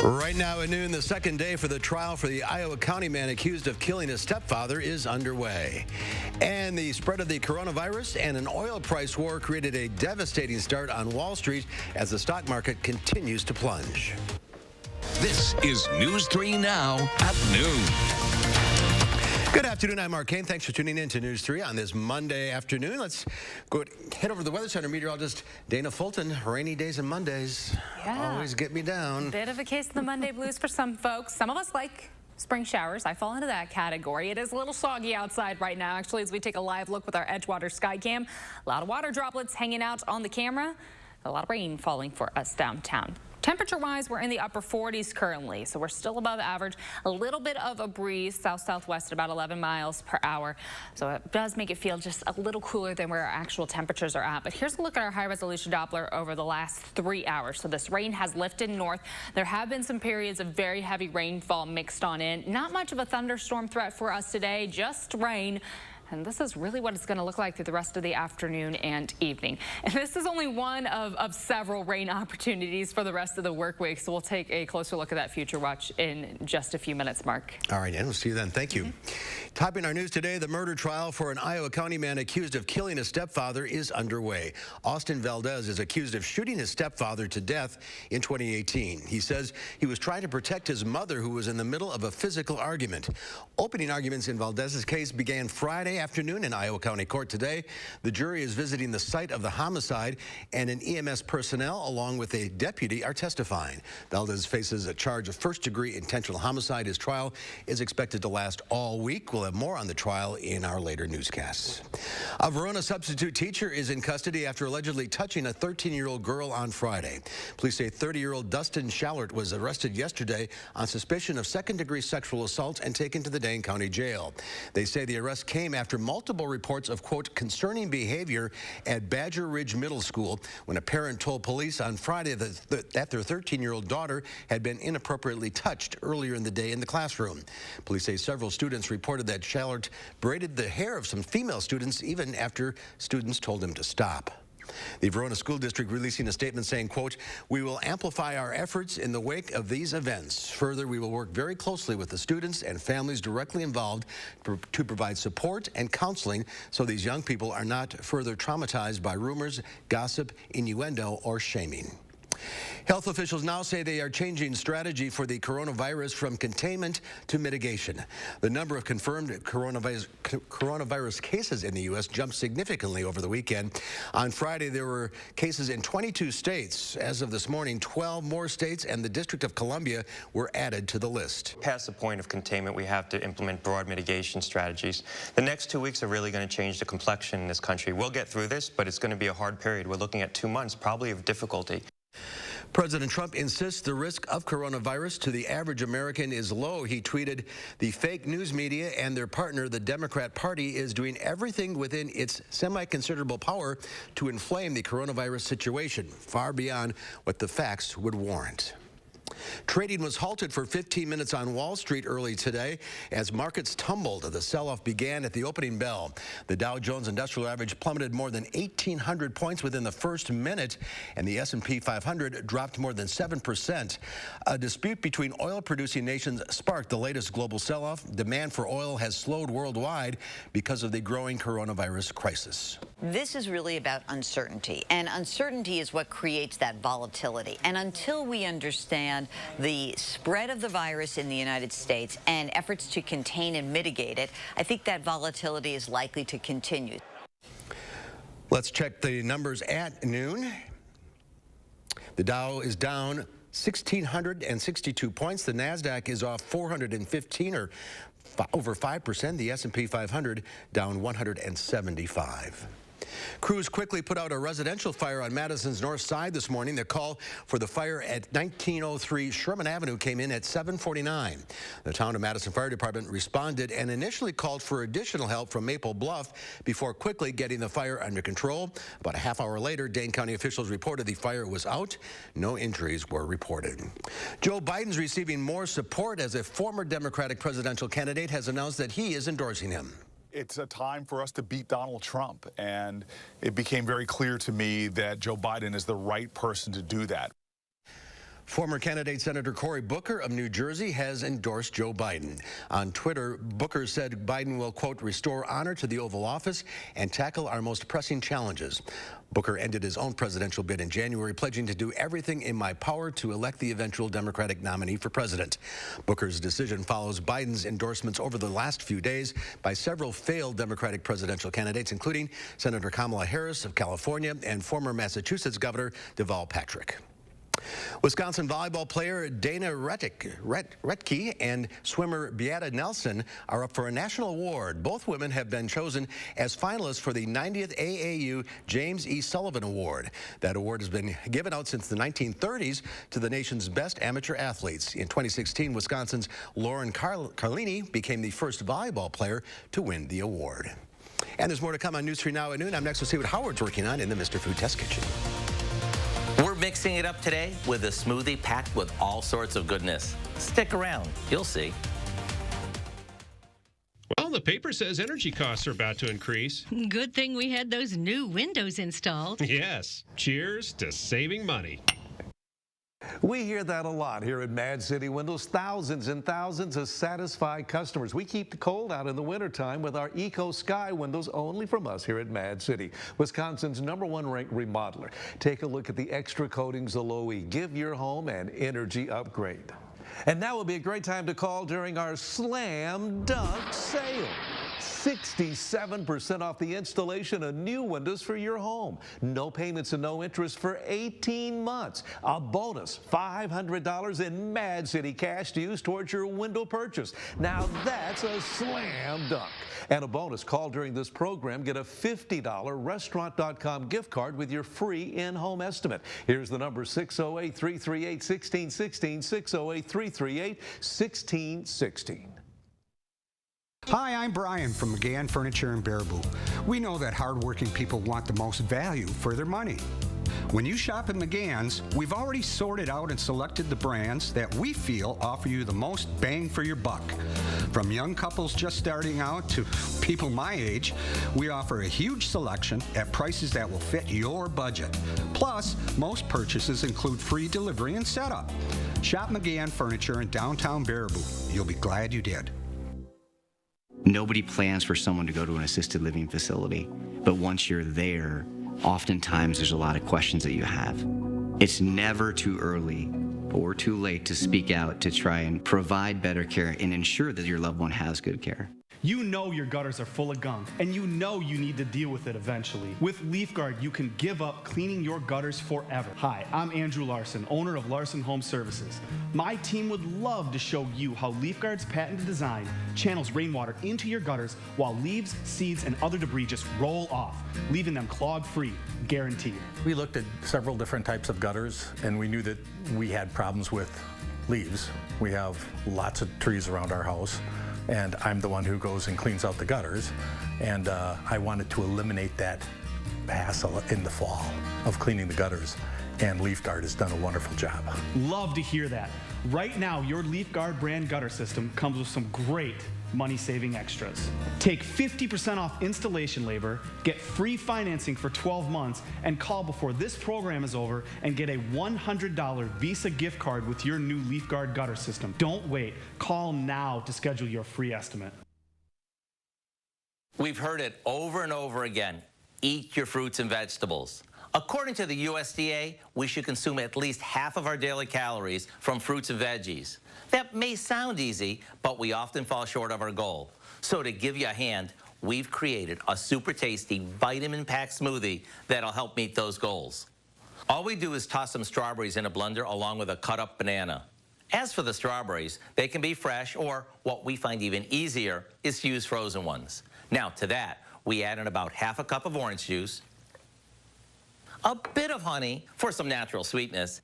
Right now at noon, the second day for the trial for the Iowa County man accused of killing his stepfather is underway. And the spread of the coronavirus and an oil price war created a devastating start on Wall Street as the stock market continues to plunge. This is News 3 Now at noon. Good afternoon, I'm Mark Kane. Thanks for tuning in to News 3 on this Monday afternoon. Let's head over to the Weather Center. Meteorologist Dana Fulton. Rainy days and Mondays always get me down. Bit of a case of the Monday blues for some folks. Some of us like spring showers. I fall into that category. It is a little soggy outside right now, actually, as we take a live look with our Edgewater sky cam. A lot of water droplets hanging out on the camera. A lot of rain falling for us downtown. Temperature-wise, we're in the upper 40s currently, so we're still above average. A little bit of a breeze, south-southwest, about 11 miles per hour. So it does make it feel just a little cooler than where our actual temperatures are at. But here's a look at our high-resolution Doppler over the last 3 hours. So this rain has lifted north. There have been some periods of very heavy rainfall mixed on in. Not much of a thunderstorm threat for us today, just rain. And this is really what it's going to look like through the rest of the afternoon and evening. And this is only one of several rain opportunities for the rest of the work week. So we'll take a closer look at that future watch in just a few minutes, Mark. All right, and we'll see you then. Thank you. Topping our news today, the murder trial for an Iowa County man accused of killing his stepfather is underway. Austin Valdez is accused of shooting his stepfather to death in 2018. He says he was trying to protect his mother, who was in the middle of a physical argument. Opening arguments in Valdez's case began Friday afternoon in Iowa County Court today. The jury is visiting the site of the homicide, and an EMS personnel along with a deputy are testifying. Valdez faces a charge of first-degree intentional homicide. His trial is expected to last all week. We'll have more on the trial in our later newscasts. A Verona substitute teacher is in custody after allegedly touching a 13-year-old girl on Friday. Police say 30-year-old Dustin Schallert was arrested yesterday on suspicion of second-degree sexual assault and taken to the Dane County Jail. They say the arrest came after multiple reports of, quote, concerning behavior at Badger Ridge Middle School when a parent told police on Friday that their 13-year-old daughter had been inappropriately touched earlier in the day in the classroom. Police say several students reported that Schallert braided the hair of some female students even after students told him to stop. The Verona School District releasing a statement saying, quote, we will amplify our efforts in the wake of these events. Further, we will work very closely with the students and families directly involved to provide support and counseling so these young people are not further traumatized by rumors, gossip, innuendo, or shaming. Health officials now say they are changing strategy for the coronavirus from containment to mitigation. The number of confirmed coronavirus cases in the U.S. jumped significantly over the weekend. On Friday, there were cases in 22 states. As of this morning, 12 more states and the District of Columbia were added to the list. Past the point of containment, we have to implement broad mitigation strategies. The next 2 weeks are really going to change the complexion in this country. We'll get through this, but it's going to be a hard period. We're looking at 2 months, probably of difficulty. President Trump insists the risk of coronavirus to the average American is low. He tweeted, the fake news media and their partner, the Democrat Party, is doing everything within its semi-considerable power to inflame the coronavirus situation, far beyond what the facts would warrant. Trading was halted for 15 minutes on Wall Street early today as markets tumbled. The sell-off began at the opening bell. The Dow Jones Industrial Average plummeted more than 1,800 points within the first minute, and the S&P 500 dropped more than 7%. A dispute between oil-producing nations sparked the latest global sell-off. Demand for oil has slowed worldwide because of the growing coronavirus crisis. This is really about uncertainty, and uncertainty is what creates that volatility. And until we understand the spread of the virus in the United States and efforts to contain and mitigate it, I think that volatility is likely to continue. Let's check the numbers at noon. The Dow is down 1,662 points. The NASDAQ is off 415 or over 5%. The S&P 500 down 175. Crews quickly put out a residential fire on Madison's north side this morning. The call for the fire at 1903 Sherman Avenue came in at 7:49. The Town of Madison Fire Department responded and initially called for additional help from Maple Bluff before quickly getting the fire under control. About a half hour later, Dane County officials reported the fire was out. No injuries were reported. Joe Biden's receiving more support as a former Democratic presidential candidate has announced that he is endorsing him. It's a time for us to beat Donald Trump, and it became very clear to me that Joe Biden is the right person to do that. Former candidate Senator Cory Booker of New Jersey has endorsed Joe Biden. On Twitter, Booker said Biden will, quote, restore honor to the Oval Office and tackle our most pressing challenges. Booker ended his own presidential bid in January, pledging to do everything in my power to elect the eventual Democratic nominee for president. Booker's decision follows Biden's endorsements over the last few days by several failed Democratic presidential candidates, including Senator Kamala Harris of California and former Massachusetts Governor Deval Patrick. Wisconsin volleyball player Dana Retke and swimmer Beata Nelson are up for a national award. Both women have been chosen as finalists for the 90th AAU James E. Sullivan Award. That award has been given out since the 1930s to the nation's best amateur athletes. In 2016, Wisconsin's Lauren Carlini became the first volleyball player to win the award. And there's more to come on News 3 Now at noon. I'm next to see what Howard's working on in the Mr. Food Test Kitchen. We're mixing it up today with a smoothie packed with all sorts of goodness. Stick around, you'll see. Well, the paper says energy costs are about to increase. Good thing we had those new windows installed. Yes, cheers to saving money. We hear that a lot here at Mad City Windows. Thousands and thousands of satisfied customers. We keep the cold out in the wintertime with our Eco Sky windows, only from us here at Mad City, Wisconsin's #1 ranked remodeler. Take a look at the extra coatings of Low-E. Give your home an energy upgrade. And now would be a great time to call during our Slam Dunk Sale. 67% off the installation of new windows for your home. No payments and no interest for 18 months. A bonus $500 in Mad City cash to use towards your window purchase. Now that's a slam dunk. And a bonus, call during this program, get a $50 restaurant.com gift card with your free in-home estimate. Here's the number, 608-338-1616, 608-338-1616. Hi, I'm Brian from McGann Furniture in Baraboo. We know that hardworking people want the most value for their money. When you shop at McGann's, we've already sorted out and selected the brands that we feel offer you the most bang for your buck. From young couples just starting out to people my age, we offer a huge selection at prices that will fit your budget. Plus, most purchases include free delivery and setup. Shop McGann Furniture in downtown Baraboo. You'll be glad you did. Nobody plans for someone to go to an assisted living facility, but once you're there, oftentimes there's a lot of questions that you have. It's never too early or too late to speak out to try and provide better care and ensure that your loved one has good care. You know your gutters are full of gunk, and you know you need to deal with it eventually. With LeafGuard, you can give up cleaning your gutters forever. Hi, I'm Andrew Larson, owner of Larson Home Services. My team would love to show you how LeafGuard's patented design channels rainwater into your gutters while leaves, seeds, and other debris just roll off, leaving them clog-free, guaranteed. We looked at several different types of gutters, and we knew that we had problems with leaves. We have lots of trees around our house, and I'm the one who goes and cleans out the gutters, and I wanted to eliminate that hassle in the fall of cleaning the gutters, and LeafGuard has done a wonderful job. Love to hear that. Right now, your LeafGuard brand gutter system comes with some great money-saving extras. Take 50% off installation labor, get free financing for 12 months, and call before this program is over and get a $100 Visa gift card with your new LeafGuard gutter system. Don't wait. Call now to schedule your free estimate. We've heard it over and over again. Eat your fruits and vegetables. According to the USDA, we should consume at least half of our daily calories from fruits and veggies. That may sound easy, but we often fall short of our goal. So to give you a hand, we've created a super tasty vitamin-packed smoothie that'll help meet those goals. All we do is toss some strawberries in a blender along with a cut-up banana. As for the strawberries, they can be fresh, or what we find even easier is to use frozen ones. Now to that, we add in about half a cup of orange juice, a bit of honey for some natural sweetness,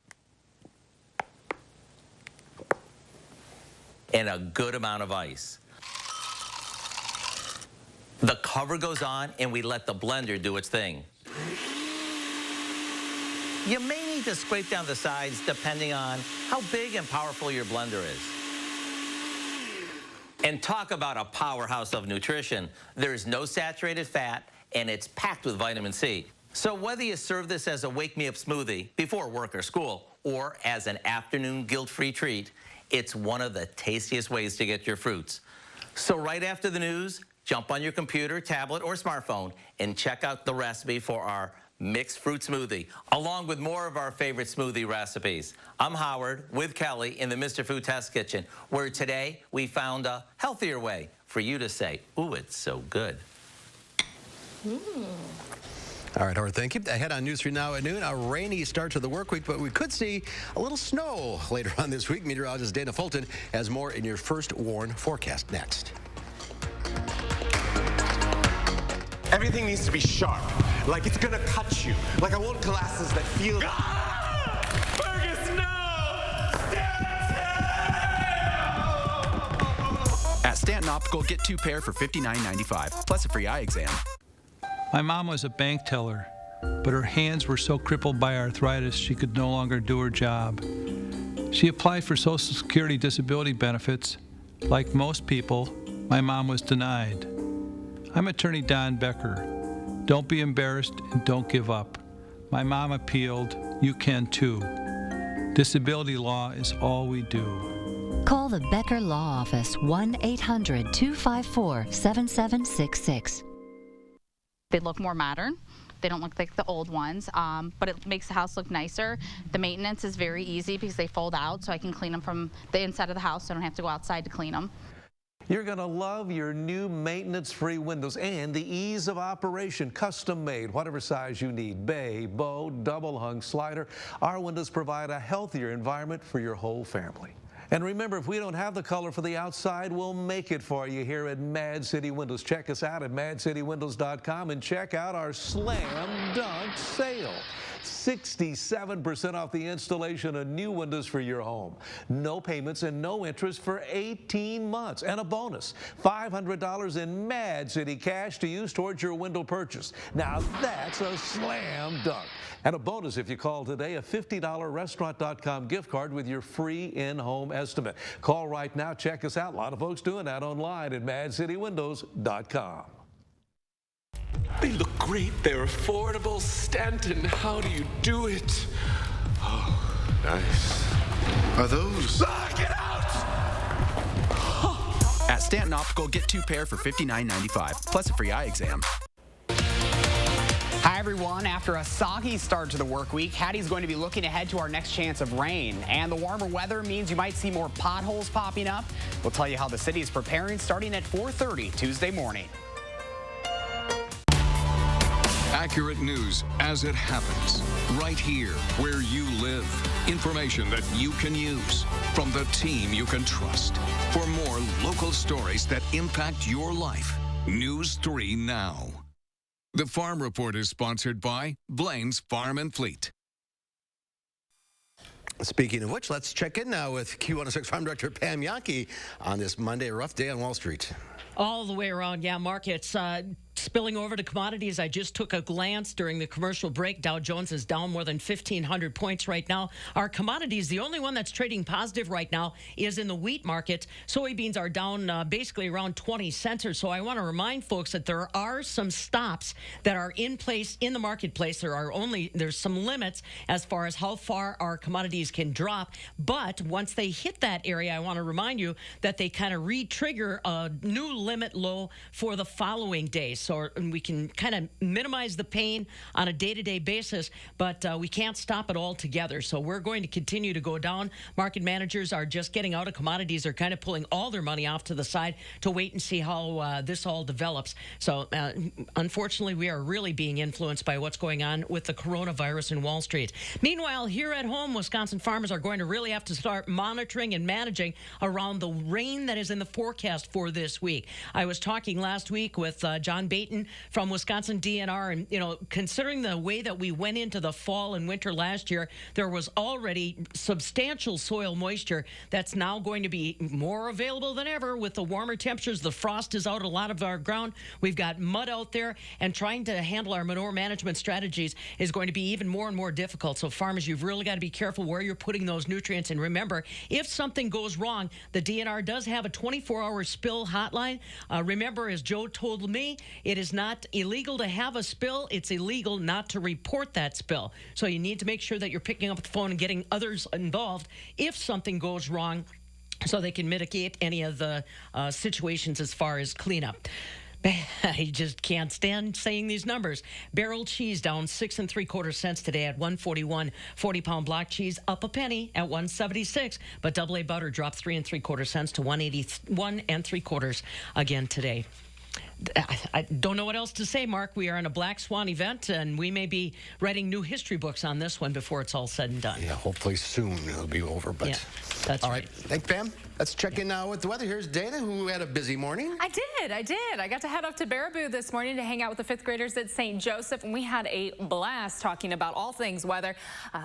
and a good amount of ice. The cover goes on and we let the blender do its thing. You may need to scrape down the sides depending on how big and powerful your blender is. And talk about a powerhouse of nutrition. There's no saturated fat and it's packed with vitamin C. So whether you serve this as a wake-me-up smoothie before work or school, or as an afternoon guilt-free treat, it's one of the tastiest ways to get your fruits. So right after the news, jump on your computer, tablet, or smartphone and check out the recipe for our mixed fruit smoothie, along with more of our favorite smoothie recipes. I'm Howard with Kelly in the Mr. Food Test Kitchen, where today we found a healthier way for you to say, ooh, it's so good. All right, Howard, thank you. Ahead on News 3 Now at noon, a rainy start to the work week, but we could see a little snow later on this week. Meteorologist Dana Fulton has more in your First Warn forecast next. Everything needs to be sharp, like it's gonna cut you. Like I want glasses that feel... Fergus, no! At Stanton Optical, get 2 pair for $59.95, plus a free eye exam. My mom was a bank teller, but her hands were so crippled by arthritis she could no longer do her job. She applied for Social Security disability benefits. Like most people, my mom was denied. I'm attorney Don Becker. Don't be embarrassed and don't give up. My mom appealed. You can too. Disability law is all we do. Call the Becker Law Office, 1-800-254-7766. They look more modern. They don't look like the old ones, but it makes the house look nicer. The maintenance is very easy because they fold out, so I can clean them from the inside of the house, so I don't have to go outside to clean them. You're going to love your new maintenance-free windows and the ease of operation, custom-made, whatever size you need, bay, bow, double-hung, slider. Our windows provide a healthier environment for your whole family. And remember, if we don't have the color for the outside, we'll make it for you here at Mad City Windows. Check us out at madcitywindows.com and check out our Slam Dunk Sale. 67% off the installation of new windows for your home. No payments and no interest for 18 months. And a bonus, $500 in Mad City cash to use towards your window purchase. Now that's a slam dunk. And a bonus if you call today, a $50 restaurant.com gift card with your free in-home estimate. Call right now. Check us out. A lot of folks doing that online at madcitywindows.com. They look great. They're affordable. Stanton, how do you do it? Oh, nice. Are those... Get out! At Stanton Optical, get 2 pair for $59.95, plus a free eye exam. Hi, everyone. After a soggy start to the work week, Hattie's going to be looking ahead to our next chance of rain. And the warmer weather means you might see more potholes popping up. We'll tell you how the city is preparing starting at 4:30 Tuesday morning. Accurate news as it happens, right here where you live. Information that you can use from the team you can trust. For more local stories that impact your life, News 3 Now. The Farm Report is sponsored by Blaine's Farm and Fleet. Speaking of which, let's check in now with Q106 Farm Director Pam Yankee on this Monday, rough day on Wall Street. All the way around, yeah, markets spilling over to commodities. I just took a glance during the commercial break. Dow Jones is down more than 1,500 points right now. Our commodities, the only one that's trading positive right now is in the wheat market. Soybeans are down basically around 20 cents or so. I want to remind folks that there are some stops that are in place in the marketplace. There's some limits as far as how far our commodities can drop. But once they hit that area, I want to remind you that they kind of re-trigger a new limit low for the following day. So we can kind of minimize the pain on a day-to-day basis, but we can't stop it all together. So we're going to continue to go down. Market managers are just getting out of commodities. They're kind of pulling all their money off to the side to wait and see how this all develops. So unfortunately, we are really being influenced by what's going on with the coronavirus in Wall Street. Meanwhile, here at home, Wisconsin farmers are going to really have to start monitoring and managing around the rain that is in the forecast for this week. I was talking last week with John Baton from Wisconsin DNR, and considering the way that we went into the fall and winter last year, there was already substantial soil moisture that's now going to be more available than ever with the warmer temperatures. The frost is out a lot of our ground. We've got mud out there, and trying to handle our manure management strategies is going to be even more and more difficult. So farmers, you've really got to be careful where you're putting those nutrients. And remember, if something goes wrong, the DNR does have a 24-hour spill hotline. Remember, as Joe told me, It is not illegal to have a spill. It's illegal not to report that spill. So you need to make sure that you're picking up the phone and getting others involved if something goes wrong, so they can mitigate any of the situations as far as cleanup. I just can't stand saying these numbers. Barrel cheese down 6 3/4 cents today at $1.41. 40-pound block cheese up a penny at $1.76. But double A butter dropped 3 3/4 cents to $1.81 3/4 again today. I don't know what else to say, Mark. We are in a Black Swan event, and we may be writing new history books on this one before it's all said and done. Yeah, hopefully soon it'll be over. But yeah, that's all right. Thanks, Pam. Let's check in now with the weather. Here's Dana, who had a busy morning. I did. I got to head up to Baraboo this morning to hang out with the 5th graders at St. Joseph, and we had a blast talking about all things weather.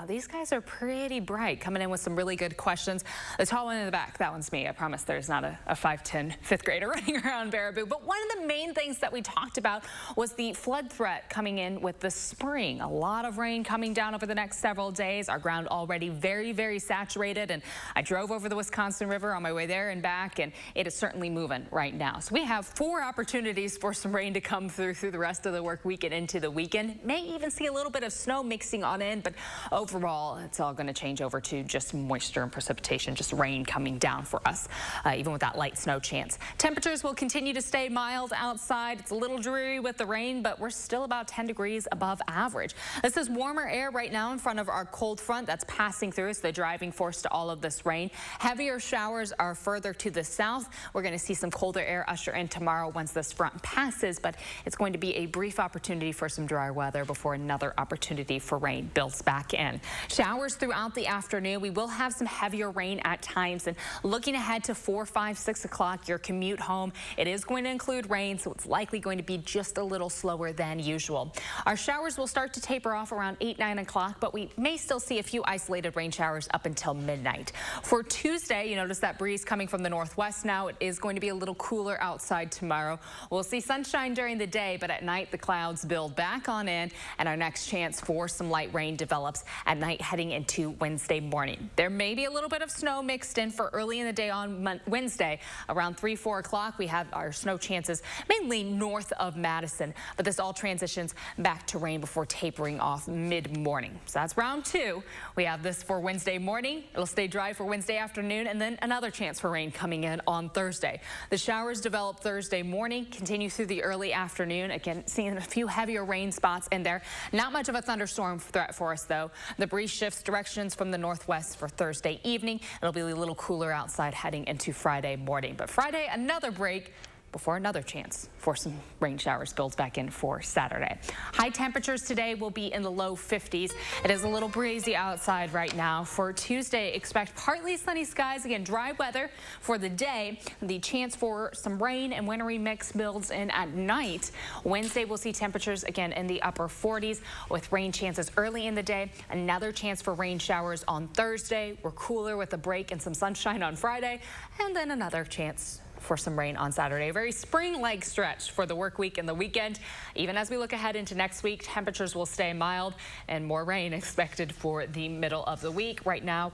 These guys are pretty bright, coming in with some really good questions. The tall one in the back, that one's me. I promise there's not a 5'10" 5th grader running around Baraboo. But one of the main things that we talked about was the flood threat coming in with the spring. A lot of rain coming down over the next several days. Our ground already very, very saturated, and I drove over the Wisconsin River on my way there and back, and it is certainly moving right now. So we have 4 opportunities for some rain to come through the rest of the work week and into the weekend. May even see a little bit of snow mixing on in, but overall, it's all going to change over to just moisture and precipitation, just rain coming down for us, even with that light snow chance. Temperatures will continue to stay mild outside. It's a little dreary with the rain, but we're still about 10 degrees above average. This is warmer air right now in front of our cold front that's passing through. It's the driving force to all of this rain. Heavier showers are further to the south. We're going to see some colder air usher in tomorrow once this front passes, but it's going to be a brief opportunity for some dry weather before another opportunity for rain builds back in. Showers throughout the afternoon. We will have some heavier rain at times, and looking ahead to 4, 5, 6 o'clock, your commute home, it is going to include rain, so it's likely going to be just a little slower than usual. Our showers will start to taper off around 8, 9 o'clock, but we may still see a few isolated rain showers up until midnight. For Tuesday, you notice that breeze coming from the northwest now. It is going to be a little cooler outside tomorrow. We'll see sunshine during the day, but at night the clouds build back on in, and our next chance for some light rain develops at night heading into Wednesday morning. There may be a little bit of snow mixed in for early in the day on Wednesday. Around 3, 4 o'clock, we have our snow chances mainly north of Madison, but this all transitions back to rain before tapering off mid-morning. So that's round 2. We have this for Wednesday morning. It'll stay dry for Wednesday afternoon, and then another chance for rain coming in on Thursday. The showers develop Thursday morning, continue through the early afternoon. Again, seeing a few heavier rain spots in there. Not much of a thunderstorm threat for us, though. The breeze shifts directions from the northwest for Thursday evening. It'll be a little cooler outside heading into Friday morning. But Friday, another break before another chance for some rain showers builds back in for Saturday. High temperatures today will be in the low 50s. It is a little breezy outside right now. For Tuesday, expect partly sunny skies. Again, dry weather for the day. The chance for some rain and wintry mix builds in at night. Wednesday, we'll see temperatures again in the upper 40s with rain chances early in the day. Another chance for rain showers on Thursday. We're cooler with a break and some sunshine on Friday. And then another chance for some rain on Saturday. A very spring-like stretch for the work week and the weekend. Even as we look ahead into next week, temperatures will stay mild and more rain expected for the middle of the week. Right now,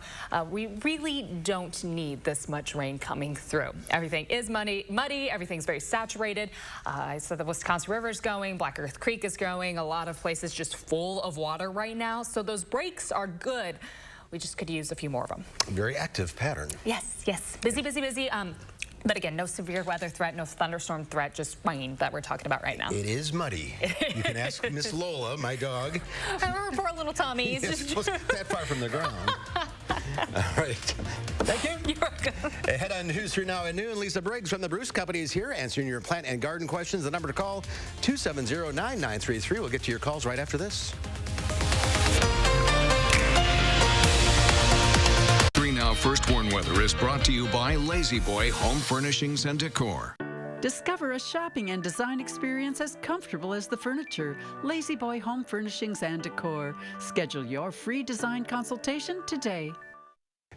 we really don't need this much rain coming through. Everything is muddy. Everything's very saturated. So the Wisconsin River is going, Black Earth Creek is going. A lot of places just full of water right now. So those breaks are good. We just could use a few more of them. Very active pattern. Yes, yes. Busy, busy, busy. But again, no severe weather threat, no thunderstorm threat, just rain that we're talking about right now. It is muddy. You can ask Miss Lola, my dog. Our poor little Tommy. He's just that far from the ground. All right. Thank you. You're welcome. Head on News 3 Now at noon. Lisa Briggs from the Bruce Company is here answering your plant and garden questions. The number to call, 270-9933. We'll get to your calls right after this. 3 Now First Warn Weather is brought to you by Lazy Boy Home Furnishings and Decor. Discover a shopping and design experience as comfortable as the furniture. Lazy Boy Home Furnishings and Decor. Schedule your free design consultation today.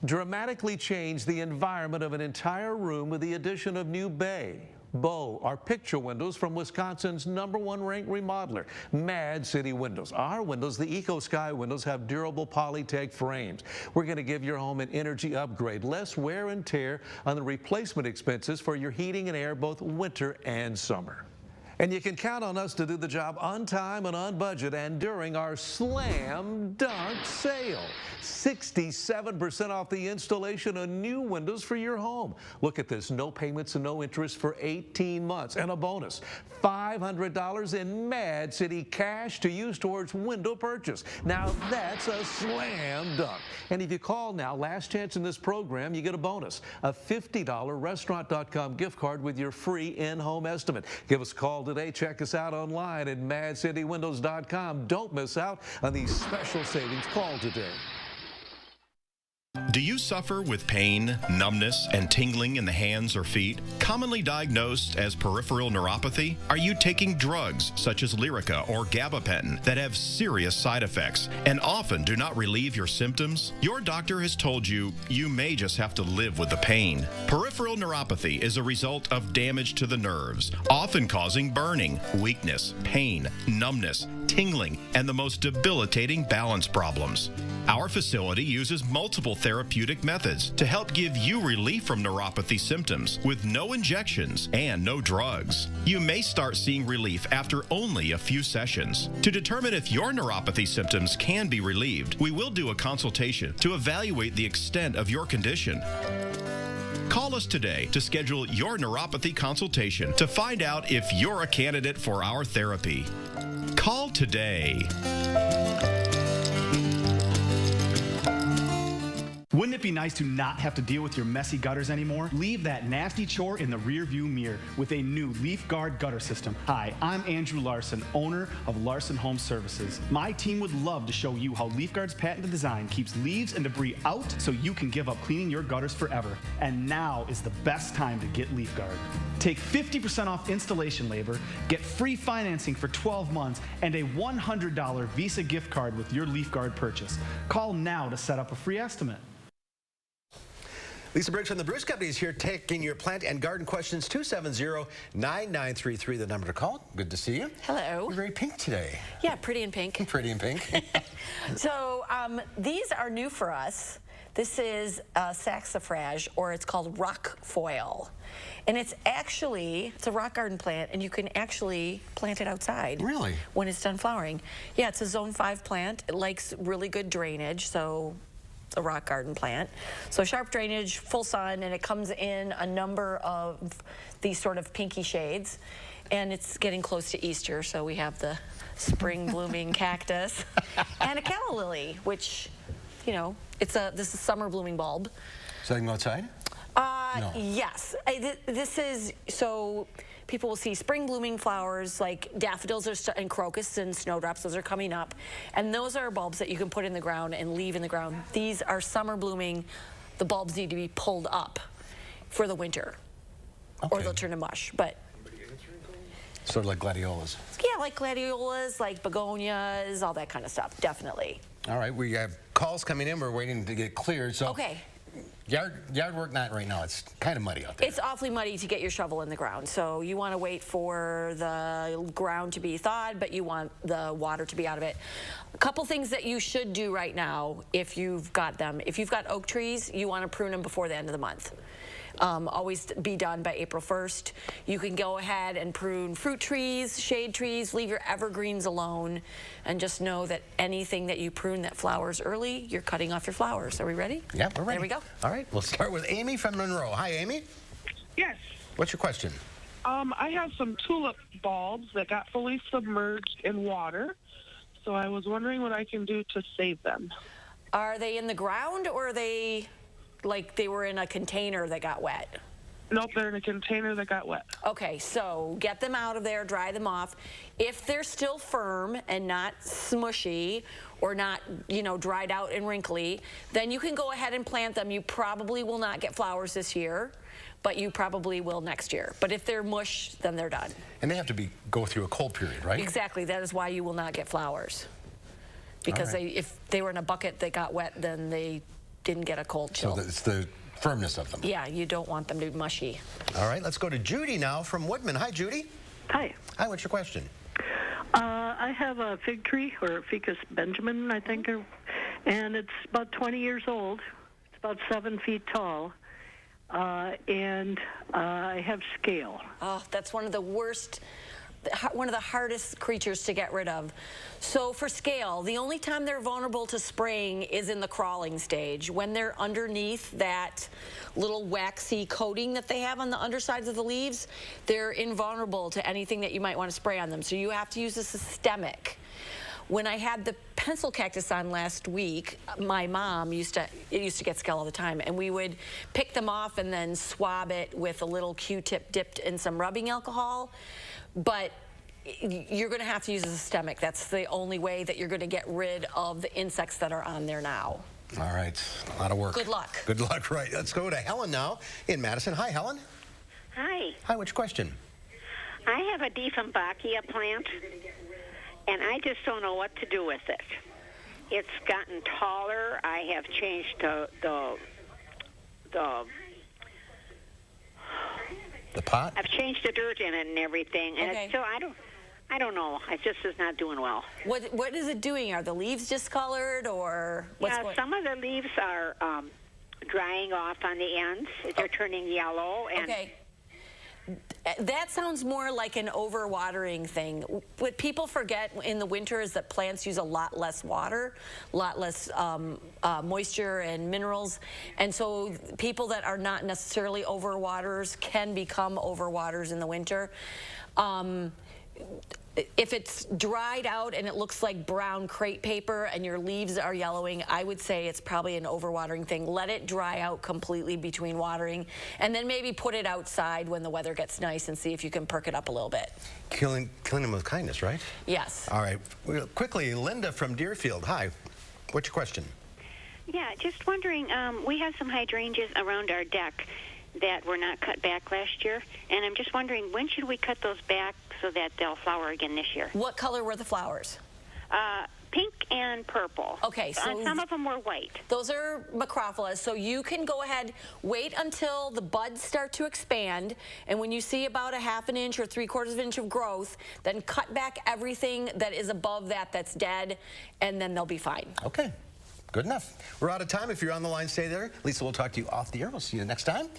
Dramatically change the environment of an entire room with the addition of new bay. Bow are picture windows from Wisconsin's #1 ranked remodeler, Mad City Windows. Our windows, the Eco Sky windows, have durable Polytech frames. We're going to give your home an energy upgrade, less wear and tear on the replacement expenses for your heating and air both winter and summer. And you can count on us to do the job on time and on budget and during our slam dunk sale. 67% off the installation of new windows for your home. Look at this, no payments and no interest for 18 months. And a bonus, $500 in Mad City cash to use towards window purchase. Now that's a slam dunk. And if you call now, last chance in this program, you get a bonus, a $50 restaurant.com gift card with your free in-home estimate. Give us a call today. Check us out online at madcitywindows.com. Don't miss out on these special savings. Call today. Do you suffer with pain, numbness, and tingling in the hands or feet, commonly diagnosed as peripheral neuropathy? Are you taking drugs such as Lyrica or gabapentin that have serious side effects and often do not relieve your symptoms? Your doctor has told you you may just have to live with the pain. Peripheral neuropathy is a result of damage to the nerves, often causing burning, weakness, pain, numbness, tingling, and the most debilitating balance problems. Our facility uses multiple therapeutic methods to help give you relief from neuropathy symptoms with no injections and no drugs. You may start seeing relief after only a few sessions. To determine if your neuropathy symptoms can be relieved, we will do a consultation to evaluate the extent of your condition. Call us today to schedule your neuropathy consultation to find out if you're a candidate for our therapy. Call today. Wouldn't it be nice to not have to deal with your messy gutters anymore? Leave that nasty chore in the rearview mirror with a new Leaf Guard gutter system. Hi, I'm Andrew Larson, owner of Larson Home Services. My team would love to show you how Leaf Guard's patented design keeps leaves and debris out so you can give up cleaning your gutters forever. And now is the best time to get Leaf Guard. Take 50% off installation labor, get free financing for 12 months, and a $100 Visa gift card with your Leaf Guard purchase. Call now to set up a free estimate. Lisa Briggs from the Bruce Company is here taking your plant and garden questions. 270-9933, the number to call. Good to see you. Hello. You're very pink today. Yeah, pretty in pink. Pretty in pink. So these are new for us. This is saxifrage, or it's called rock foil. And it's a rock garden plant, and you can actually plant it outside. Really? When it's done flowering. Yeah, it's a zone 5 plant. It likes really good drainage, so a rock garden plant. So sharp drainage, full sun, and it comes in a number of these sort of pinky shades. And it's getting close to Easter, so we have the spring blooming cactus and a calla lily, which, you know, this is summer blooming bulb. So I can go outside? No. Yes. This is, so people will see spring blooming flowers like daffodils and crocus and snowdrops. Those are coming up. And those are bulbs that you can put in the ground and leave in the ground. These are summer blooming. The bulbs need to be pulled up for the winter, or they'll turn to mush. But sort of like gladiolas. yeah, like gladiolas, like begonias, all that kind of stuff, definitely. All right, we have calls coming in. We're waiting to get cleared. So okay. Yard work, not right now. It's kind of muddy out there. It's awfully muddy to get your shovel in the ground. So you want to wait for the ground to be thawed, but you want the water to be out of it. A couple things that you should do right now if you've got them. If you've got oak trees, you want to prune them before the end of the month. Always be done by April 1st. You can go ahead and prune fruit trees, shade trees, leave your evergreens alone, and just know that anything that you prune that flowers early, you're cutting off your flowers. Are we ready? Yeah, we're ready. There we go. All right, we'll start with Amy from Monroe. Hi, Amy. Yes. What's your question? I have some tulip bulbs that got fully submerged in water, so I was wondering what I can do to save them. Are they in the ground, or are they like they were in a container that got wet? Nope, they're in a container that got wet. Okay, so get them out of there, dry them off. If they're still firm and not smushy or not, you know, dried out and wrinkly, then you can go ahead and plant them. You probably will not get flowers this year, but you probably will next year. But if they're mush, then they're done. And they have to go through a cold period, right? Exactly. That is why you will not get flowers. Because if they were in a bucket that got wet, then they didn't get a cold chill. So it's the firmness of them. Yeah, you don't want them to be mushy. All right, let's go to Judy now from Woodman. Hi, Judy. Hi. Hi, what's your question? I have a fig tree, or Ficus benjamin, I think, and it's about 20 years old. It's about 7 feet tall, and I have scale. Oh, that's one of the worst one of the hardest creatures to get rid of. So for scale, the only time they're vulnerable to spraying is in the crawling stage. When they're underneath that little waxy coating that they have on the undersides of the leaves, they're invulnerable to anything that you might want to spray on them. So you have to use a systemic. When I had the pencil cactus on last week, my mom used to get scale all the time, and we would pick them off and then swab it with a little Q-tip dipped in some rubbing alcohol. But you're going to have to use a systemic. That's the only way that you're going to get rid of the insects that are on there now. All right, a lot of work. Good luck. Good luck, right. Let's go to Helen now in Madison. Hi, Helen. Hi. Hi, which question? I have a Dieffenbachia plant, and I just don't know what to do with it. It's gotten taller. I have changed the pot? I've changed the dirt in it and everything, and it's still, I don't know. It just is not doing well. What is it doing? Are the leaves discolored, or what's going on? Some of the leaves are drying off on the ends. They're turning yellow. And okay. That sounds more like an overwatering thing. What people forget in the winter is that plants use a lot less water, a lot less moisture and minerals. And so people that are not necessarily overwaters can become overwaters in the winter. If it's dried out and it looks like brown crepe paper and your leaves are yellowing, I would say it's probably an overwatering thing. Let it dry out completely between watering, and then maybe put it outside when the weather gets nice and see if you can perk it up a little bit. Killing them with kindness, right? Yes. All right. Quickly, Linda from Deerfield. Hi. What's your question? Yeah, just wondering, we have some hydrangeas around our deck that were not cut back last year, and I'm just wondering, when should we cut those back so that they'll flower again this year? What color were the flowers? Pink and purple. Okay, so some of them were white. Those are macrophilas, so you can go ahead, wait until the buds start to expand, and when you see about a ½ inch or 3/4 of an inch of growth, then cut back everything that is above that that's dead, and then they'll be fine. Okay. Good enough. We're out of time. If you're on the line, stay there. Lisa, we'll talk to you off the air. We'll see you next time.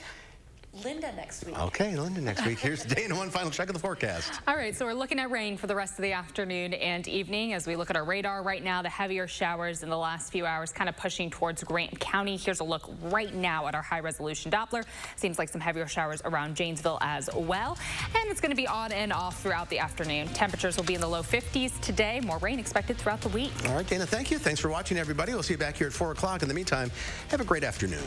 Linda next week. Okay, Linda next week. Here's the day and one final check of the forecast. All right, so we're looking at rain for the rest of the afternoon and evening. As we look at our radar right now, the heavier showers in the last few hours kind of pushing towards Grant County. Here's a look right now at our high-resolution Doppler. Seems like some heavier showers around Janesville as well. And it's going to be on and off throughout the afternoon. Temperatures will be in the low 50s today. More rain expected throughout the week. All right, Dana, thank you. Thanks for watching, everybody. We'll see you back here at 4 o'clock. In the meantime, have a great afternoon.